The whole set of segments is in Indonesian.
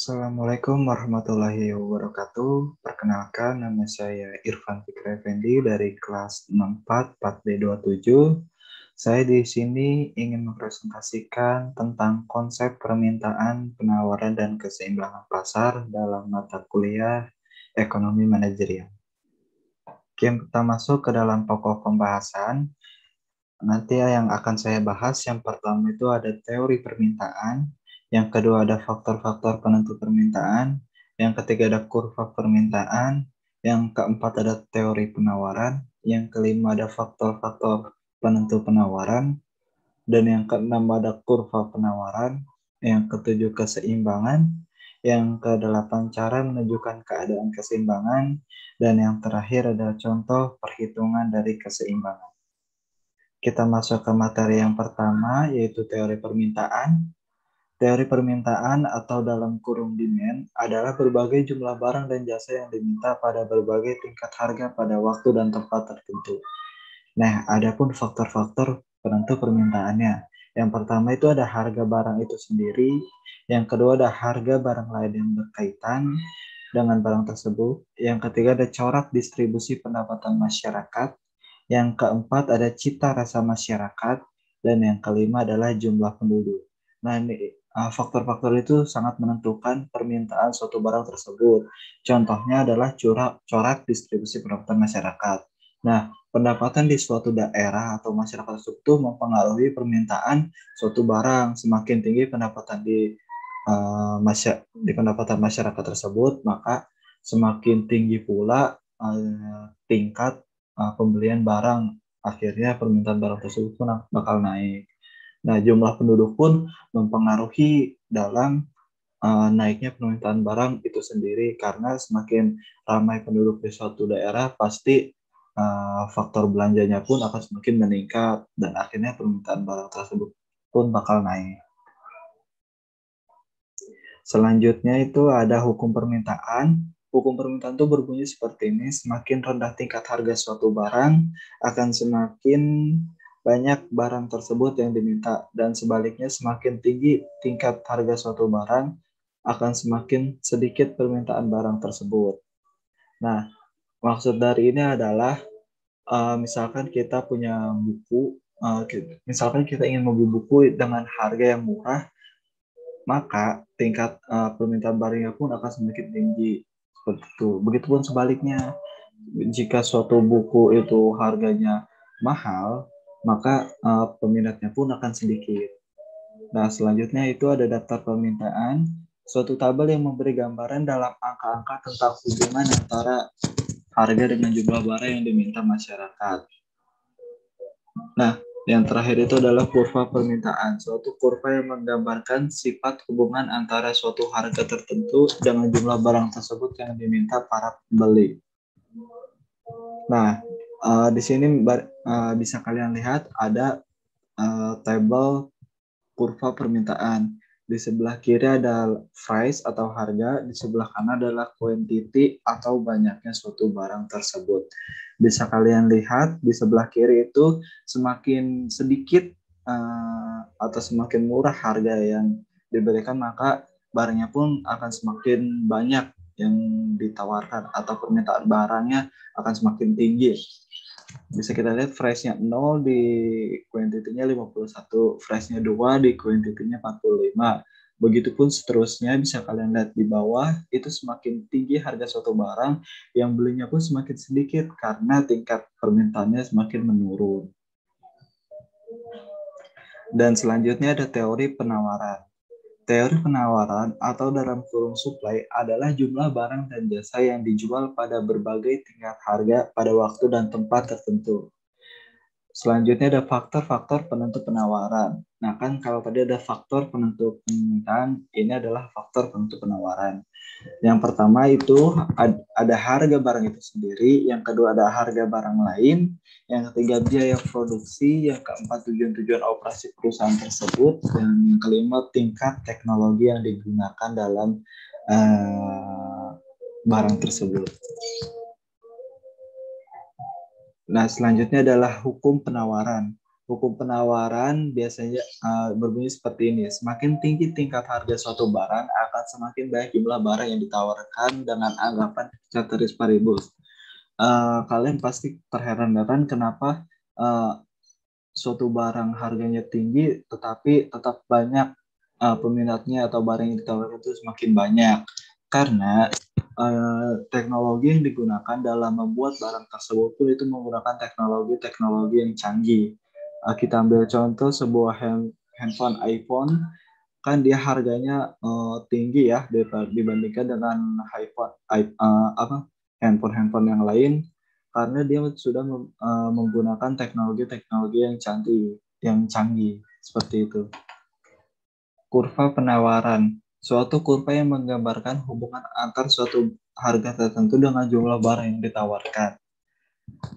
Assalamualaikum warahmatullahi wabarakatuh. Perkenalkan, nama saya Irfan Fikri Effendi dari kelas 64 4B27. Saya di sini ingin mempresentasikan tentang konsep permintaan, penawaran, dan keseimbangan pasar dalam mata kuliah ekonomi manajerial. Oke, kita masuk ke dalam pokok pembahasan. Nanti yang akan saya bahas, yang pertama itu ada teori permintaan, yang kedua ada faktor-faktor penentu permintaan, yang ketiga ada kurva permintaan, yang keempat ada teori penawaran, yang kelima ada faktor-faktor penentu penawaran, dan yang keenam ada kurva penawaran, yang ketujuh keseimbangan, yang kedelapan cara menunjukkan keadaan keseimbangan, dan yang terakhir adalah contoh perhitungan dari keseimbangan. Kita masuk ke materi yang pertama, yaitu teori permintaan. Teori permintaan atau dalam kurung demand adalah berbagai jumlah barang dan jasa yang diminta pada berbagai tingkat harga pada waktu dan tempat tertentu. Nah, adapun faktor-faktor penentu permintaannya. Yang pertama itu ada harga barang itu sendiri. Yang kedua ada harga barang lain yang berkaitan dengan barang tersebut. Yang ketiga ada corak distribusi pendapatan masyarakat. Yang keempat ada cita rasa masyarakat, dan yang kelima adalah jumlah penduduk. Nah, ini faktor-faktor itu sangat menentukan permintaan suatu barang tersebut. Contohnya adalah corak distribusi pendapatan masyarakat. Nah, pendapatan di suatu daerah atau masyarakat tersebut mempengaruhi permintaan suatu barang. Semakin tinggi pendapatan di pendapatan masyarakat tersebut, maka semakin tinggi pula tingkat pembelian barang, akhirnya permintaan barang tersebut pun bakal naik. Nah, jumlah penduduk pun mempengaruhi dalam naiknya permintaan barang itu sendiri, karena semakin ramai penduduk di suatu daerah, pasti faktor belanjanya pun akan semakin meningkat, dan akhirnya permintaan barang tersebut pun bakal naik. Selanjutnya itu ada hukum permintaan. Hukum permintaan itu berbunyi seperti ini, semakin rendah tingkat harga suatu barang, akan semakin banyak barang tersebut yang diminta, dan sebaliknya semakin tinggi tingkat harga suatu barang, akan semakin sedikit permintaan barang tersebut. Nah, maksud dari ini adalah misalkan kita punya buku, misalkan kita ingin membeli buku dengan harga yang murah, maka tingkat permintaan barangnya pun akan semakin tinggi. Seperti itu. Begitupun sebaliknya, jika suatu buku itu harganya mahal, maka peminatnya pun akan sedikit. Nah, selanjutnya itu ada daftar permintaan, suatu tabel yang memberi gambaran dalam angka-angka tentang hubungan antara harga dengan jumlah barang yang diminta masyarakat. Nah, yang terakhir itu adalah kurva permintaan, suatu kurva yang menggambarkan sifat hubungan antara suatu harga tertentu dengan jumlah barang tersebut yang diminta para pembeli. Nah, di sini bisa kalian lihat ada tabel kurva permintaan. Di sebelah kiri ada price atau harga, di sebelah kanan adalah quantity atau banyaknya suatu barang tersebut. Bisa kalian lihat di sebelah kiri itu semakin sedikit atau semakin murah harga yang diberikan, maka barangnya pun akan semakin banyak yang ditawarkan atau permintaan barangnya akan semakin tinggi. Bisa kita lihat price-nya 0 di quantity-nya 51, price-nya 2 di quantity-nya 45. Begitupun seterusnya, bisa kalian lihat di bawah, itu semakin tinggi harga suatu barang, yang belinya pun semakin sedikit karena tingkat permintaannya semakin menurun. Dan selanjutnya ada teori penawaran. Teori penawaran atau dalam kurung supply adalah jumlah barang dan jasa yang dijual pada berbagai tingkat harga pada waktu dan tempat tertentu. Selanjutnya ada faktor-faktor penentu penawaran. Nah, kan kalau tadi ada faktor penentu permintaan, ini adalah faktor penentu penawaran. Yang pertama itu ada harga barang itu sendiri, yang kedua ada harga barang lain, yang ketiga biaya produksi, yang keempat tujuan-tujuan operasi perusahaan tersebut, dan yang kelima tingkat teknologi yang digunakan dalam barang tersebut. Nah, selanjutnya adalah hukum penawaran. Hukum penawaran biasanya berbunyi seperti ini. Semakin tinggi tingkat harga suatu barang, akan semakin banyak jumlah barang yang ditawarkan dengan anggapan ceteris paribus. Kalian pasti terheran-heran kenapa suatu barang harganya tinggi, tetapi tetap banyak peminatnya atau barang yang ditawarkan itu semakin banyak. Karena teknologi yang digunakan dalam membuat barang tersebut itu menggunakan teknologi-teknologi yang canggih. Kita ambil contoh sebuah handphone iPhone, kan dia harganya tinggi ya dibandingkan dengan handphone-handphone yang lain, karena dia sudah menggunakan teknologi-teknologi yang canggih seperti itu. Kurva penawaran, suatu kurva yang menggambarkan hubungan antar suatu harga tertentu dengan jumlah barang yang ditawarkan.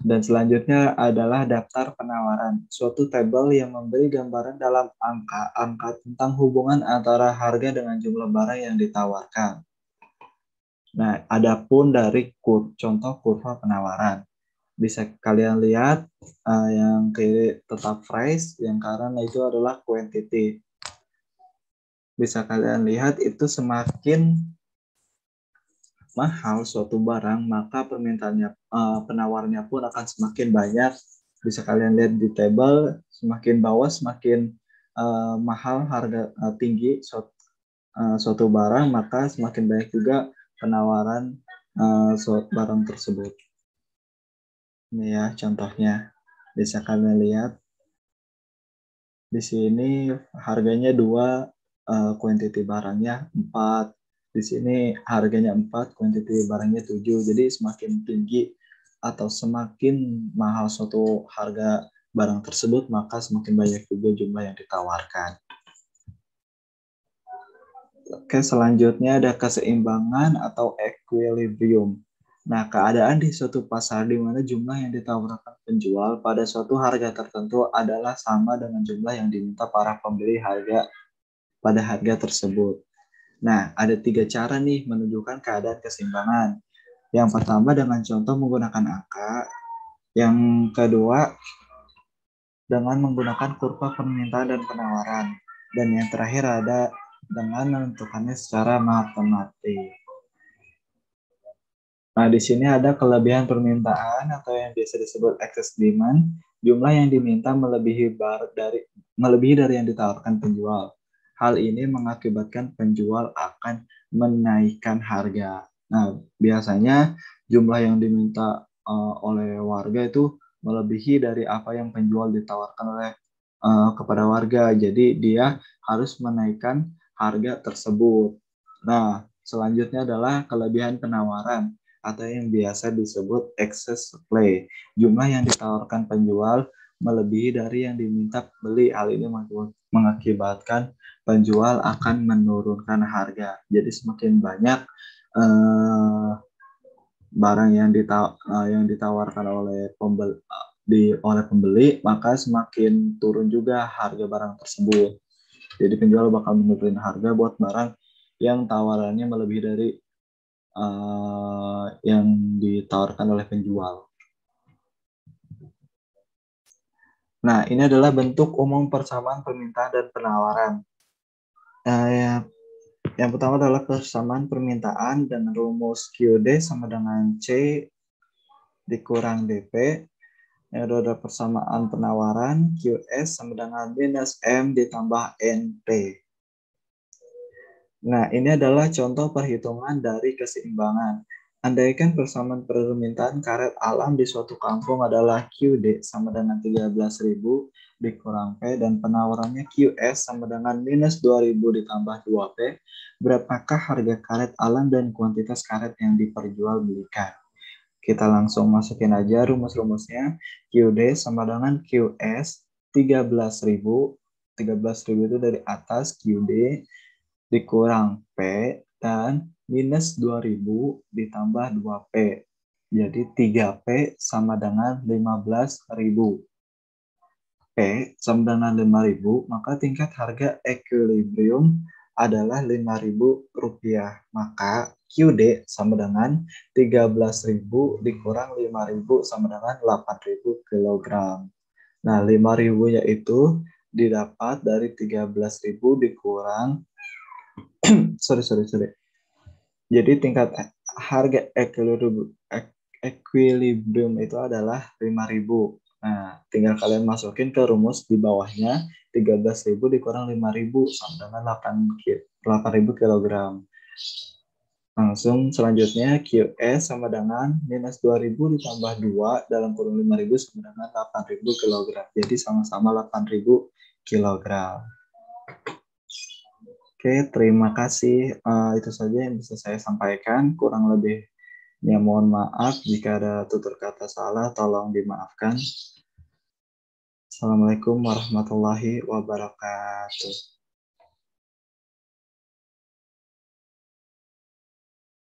Dan selanjutnya adalah daftar penawaran, suatu tabel yang memberi gambaran dalam angka-angka tentang hubungan antara harga dengan jumlah barang yang ditawarkan. Nah, adapun dari contoh kurva penawaran, bisa kalian lihat yang kiri tetap price, yang kanan itu adalah quantity. Bisa kalian lihat itu semakin mahal suatu barang, maka permintaannya, penawarnya pun akan semakin banyak. Bisa kalian lihat di tabel, semakin bawah semakin mahal harga tinggi suatu barang, maka semakin banyak juga penawaran barang tersebut. Ini ya contohnya, bisa kalian lihat di sini harganya 2, quantity barangnya 4. Di sini harganya 4, quantity barangnya 7. Jadi semakin tinggi atau semakin mahal suatu harga barang tersebut, maka semakin banyak juga jumlah yang ditawarkan. Oke, selanjutnya ada keseimbangan atau equilibrium. Nah, keadaan di suatu pasar di mana jumlah yang ditawarkan penjual pada suatu harga tertentu adalah sama dengan jumlah yang diminta para pembeli pada harga tersebut. Nah, ada 3 cara nih menunjukkan keadaan keseimbangan. Yang pertama dengan contoh menggunakan angka. Yang kedua dengan menggunakan kurva permintaan dan penawaran. Dan yang terakhir ada dengan menentukannya secara matematik. Nah, di sini ada kelebihan permintaan atau yang biasa disebut excess demand. Jumlah yang diminta melebihi dari yang ditawarkan penjual. Hal ini mengakibatkan penjual akan menaikkan harga. Nah, biasanya jumlah yang diminta oleh warga itu melebihi dari apa yang penjual ditawarkan oleh kepada warga. Jadi dia harus menaikkan harga tersebut. Nah, selanjutnya adalah kelebihan penawaran atau yang biasa disebut excess supply. Jumlah yang ditawarkan penjual melebihi dari yang diminta pembeli. Hal ini mengakibatkan penjual akan menurunkan harga. Jadi semakin banyak barang yang ditawarkan oleh pembeli, maka semakin turun juga harga barang tersebut. Jadi penjual bakal menurunin harga buat barang yang tawarannya melebihi dari yang ditawarkan oleh penjual. Nah, ini adalah bentuk umum persamaan permintaan dan penawaran. Yang pertama adalah persamaan permintaan dan rumus QD sama dengan C dikurang DP. Yang ada persamaan penawaran QS sama dengan minus M ditambah NP. Nah, ini adalah contoh perhitungan dari keseimbangan. Andaikan persamaan permintaan karet alam di suatu kampung adalah QD sama dengan 13.000 dikurang P dan penawarannya QS sama dengan minus 2.000 ditambah 2P, berapakah harga karet alam dan kuantitas karet yang diperjualbelikan? Kita langsung masukin aja rumus-rumusnya. QD sama dengan QS 13.000. 13.000 itu dari atas QD dikurang P dan minus 2000 ditambah 2P. Jadi 3P sama dengan 15.000. P sama dengan 5.000, maka tingkat harga equilibrium adalah Rp5.000. Maka QD sama dengan 13.000 dikurang 5.000 sama dengan 8.000 kg. Nah, 5.000-nya itu didapat dari 13.000 dikurang, sorry. Jadi tingkat harga equilibrium itu adalah 5.000. Nah, tinggal kalian masukin ke rumus di bawahnya, 13.000 dikurang 5.000 sama dengan 8.000 kilogram. Langsung selanjutnya QS sama dengan minus 2.000 ditambah 2 dalam kurung 5.000 sama dengan 8.000 kilogram. Jadi sama-sama 8.000 kilogram. Oke, terima kasih. Itu saja yang bisa saya sampaikan. Kurang lebihnya mohon maaf jika ada tutur kata salah, tolong dimaafkan. Assalamualaikum warahmatullahi wabarakatuh.